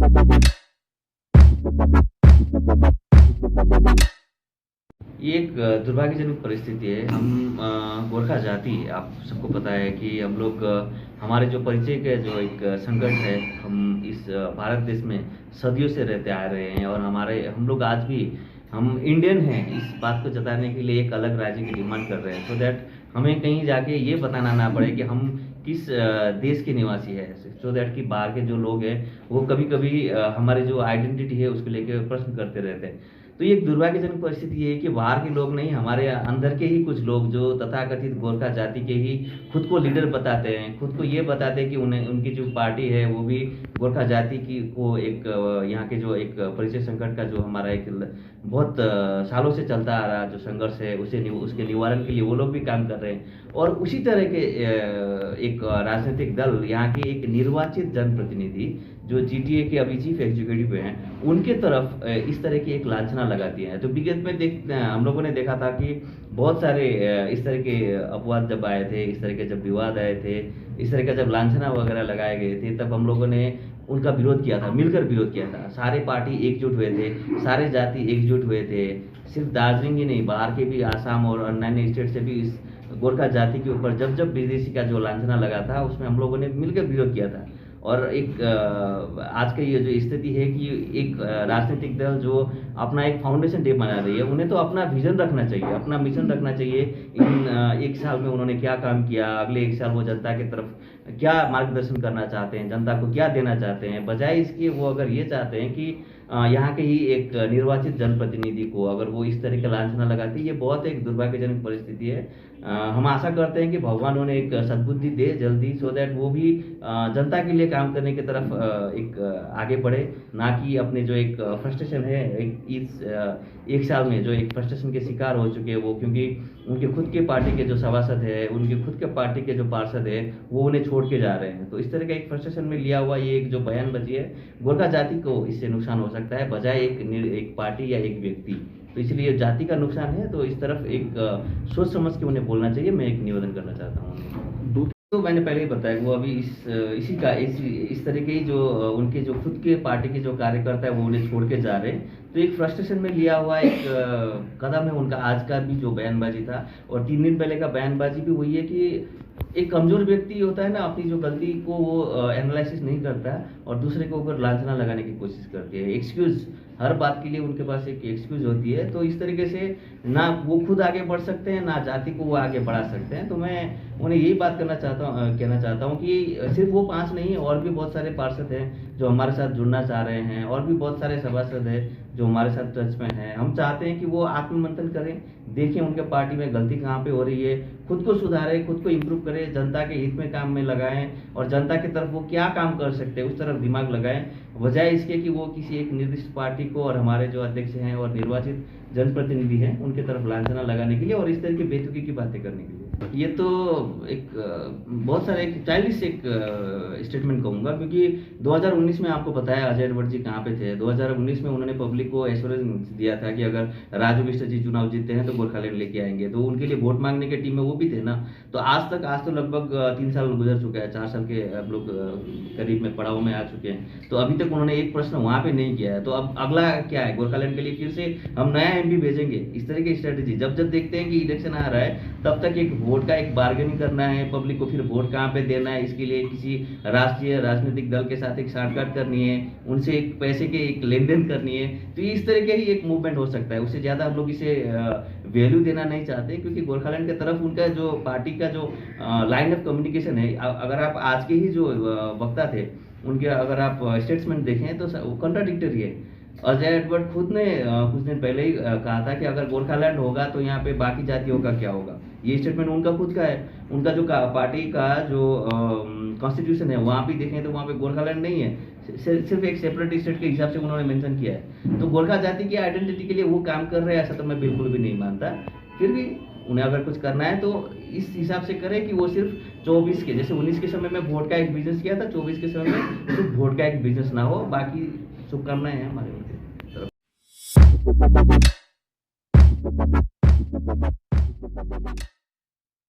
ये एक दुर्भाग्यजनक परिस्थिति है। हम गोरखा जाति, आप सबको पता है कि हम लोग हमारे जो परिचय का जो एक संकट है, हम इस भारत देश में सदियों से रहते आ रहे हैं और हम लोग आज भी हम इंडियन हैं, इस बात को जताने के लिए एक अलग राज्य की डिमांड कर रहे हैं, सो दैट हमें कहीं जाके ये बताना ना पड़े कि हम किस देश के निवासी हैं, सो दैट कि बाहर के जो लोग हैं वो कभी-कभी हमारी जो आइडेंटिटी है उसको लेके प्रश्न करते रहते हैं। तो ये एक दुर्भाग्यजनक परिस्थिति ये है कि बाहर के लोग नहीं, हमारे अंदर के ही कुछ लोग जो तथाकथित गोरखा जाति के ही खुद को लीडर बताते हैं, खुद को ये बताते हैं कि उन्हें उनकी जो पार्टी है वो भी गोरखा जाति की को एक यहाँ के जो एक परिचय संकट का जो हमारा एक बहुत सालों से चलता आ रहा जो संघर्ष है उसके निवारण के लिए वो लोग भी काम कर रहे हैं। और उसी तरह के एक राजनीतिक दल, यहाँ के एक निर्वाचित जनप्रतिनिधि जो जीटीए के अभी चीफ एग्जीक्यूटिव हैं, उनके तरफ इस तरह की एक लांछना लगाती है। तो विगत में हम लोगों ने देखा था कि बहुत सारे इस तरह के अपवाद जब आए थे, इस तरह के जब विवाद आए थे, इस तरह का जब लांछना वगैरह लगाए गए थे, तब हम लोगों ने उनका विरोध किया था, मिलकर विरोध किया था। सारे पार्टी एकजुट हुए थे, सारे जाति एकजुट हुए थे। सिर्फ दार्जिलिंग ही नहीं, बाहर के भी आसाम और अन्य स्टेट से भी इस गोरखा जाति के ऊपर जब जब विदेशी का जो लांछना लगा था उसमें हम लोगों ने मिलकर विरोध किया था। और एक आज का ये जो स्थिति है कि एक राजनीतिक दल जो अपना एक फाउंडेशन डे मना रही है, उन्हें तो अपना विजन रखना चाहिए, अपना मिशन रखना चाहिए। इन एक साल में उन्होंने क्या काम किया, अगले एक साल वो जनता की तरफ क्या मार्गदर्शन करना चाहते हैं, जनता को क्या देना चाहते हैं। बजाय इसके वो अगर ये चाहते हैं कि यहाँ के ही एक निर्वाचित जनप्रतिनिधि को अगर वो इस तरह का लांछना लगाती है, ये बहुत एक दुर्भाग्यजनक परिस्थिति है। हम आशा करते हैं कि भगवान उन्हें एक सद्बुद्धि दे जल्दी, सो दैट वो भी जनता के लिए काम करने की तरफ एक आगे बढ़े, ना कि अपने जो एक फ्रस्ट्रेशन है इस एक साल में जो एक फ्रस्ट्रेशन के शिकार हो चुके हैं वो, क्योंकि उनके खुद के पार्टी के जो सभासद है, उनके खुद के पार्टी के जो पार्षद है, वो उन्हें छोड़ के जा रहे हैं। तो इस तरह का एक फ्रस्ट्रेशन में लिया हुआ ये एक जो बयानबाजी है, गोरखा जाति को इससे नुकसान हो सकता है बजाय एक पार्टी या एक व्यक्ति। तो इसलिए जाति का नुकसान है, तो इस तरफ एक सोच समझ के उन्हें बोलना चाहिए। मैं एक निवेदन करना चाहता हूँ। तो मैंने पहले ही बताया वो अभी इस तरह के ही जो उनके जो खुद के पार्टी के जो कार्यकर्ता है वो उन्हें छोड़ के जा रहे हैं। तो एक फ्रस्ट्रेशन में लिया हुआ एक कदम है उनका। आज का भी जो बयानबाजी था और 3 दिन पहले का बयानबाजी भी वही है कि एक कमजोर व्यक्ति होता है ना, अपनी जो गलती को वो एनालिसिस नहीं करता है और दूसरे के ऊपर लांछना लगाने की कोशिश करती है। एक्सक्यूज, हर बात के लिए उनके पास एक एक्सक्यूज होती है। तो इस तरीके से ना वो खुद आगे बढ़ सकते हैं, ना जाति को वो आगे बढ़ा सकते हैं। तो मैं उन्हें यही बात कहना चाहता हूँ कि सिर्फ वो 5 नहीं, और भी बहुत सारे पार्षद हैं जो हमारे साथ जुड़ना चाह रहे हैं, और भी बहुत सारे सभासद हैं जो हमारे साथ टच में हैं। हम चाहते हैं कि वो आत्ममंथन करें, देखें उनके पार्टी में गलती कहाँ पे हो रही है, खुद को सुधारें, खुद को इम्प्रूव करें, जनता के हित में काम में लगाएं और जनता की तरफ वो क्या काम कर सकते हैं उस तरफ दिमाग लगाएं, बजाय इसके कि वो किसी एक निर्दिष्ट पार्टी को और हमारे जो अध्यक्ष हैं और निर्वाचित जनप्रतिनिधि हैं उनके तरफ लांछना लगाने के लिए और इस तरह की बेतुकी की बातें करने के लिए। ये तो एक बहुत सारे एक चाइल्डिश एक स्टेटमेंट कहूँगा, क्योंकि 2019 में आपको बताया अजय एडवर्ड जी कहाँ पे थे। 2019 में उन्होंने पब्लिक को एश्योरेंस दिया था कि अगर राजू बिष्ट जी चुनाव जीतते हैं तो गोरखालैंड लेके आएंगे। तो उनके लिए वोट मांगने के टीम में वो भी थे ना। तो आज तो लगभग 3 साल गुजर चुका है, 4 साल के हम लोग करीब में पड़ाव में आ चुके हैं। तो अभी तक उन्होंने एक प्रश्न वहाँ पे नहीं किया है। तो अब अगला क्या है, गोरखालैंड के लिए फिर से हम नया एमपी भेजेंगे। इस तरह की स्ट्रेटेजी जब जब देखते हैं कि इलेक्शन आ रहा है तब तक एक वोट का एक बार्गेनिंग करना है, पब्लिक को फिर वोट कहाँ पे देना है, इसके लिए किसी राष्ट्रीय राजनीतिक दल के साथ एक साठगांठ करनी है, उनसे एक पैसे के एक लेन देन करनी है। तो इस तरह का ही एक मूवमेंट हो सकता है, उससे ज़्यादा हम लोग इसे वैल्यू देना नहीं चाहते, क्योंकि गोरखालैंड की तरफ उनका जो पार्टी का जो लाइन ऑफ कम्युनिकेशन है, अगर आप आज के ही जो वक्ता थे उनके अगर आप स्टेट्समेंट देखें तो कॉन्ट्राडिक्टरी है। अजय एडवर्ड खुद ने कुछ दिन पहले ही कहा था कि अगर गोरखालैंड होगा तो यहाँ पे बाकी जातियों का क्या होगा। ये स्टेटमेंट उनका खुद का है। उनका जो पार्टी का जो कॉन्स्टिट्यूशन है वहाँ भी देखें तो वहाँ पे गोरखालैंड नहीं है, सिर्फ एक सेपरेट स्टेट के हिसाब से उन्होंने मेंशन किया है। तो गोरखा जाति की आइडेंटिटी के लिए वो काम कर रहे हैं ऐसा तो मैं बिल्कुल भी नहीं मानता। फिर भी उन्हें अगर कुछ करना है तो इस हिसाब से करें कि वो सिर्फ 24 के, जैसे 19 के समय में वोट का एक बिजनेस किया था, 24 के समय में सिर्फ वोट का एक बिजनेस ना हो। बाकी शुभकामनाएं हैं हमारे उनके तरफ।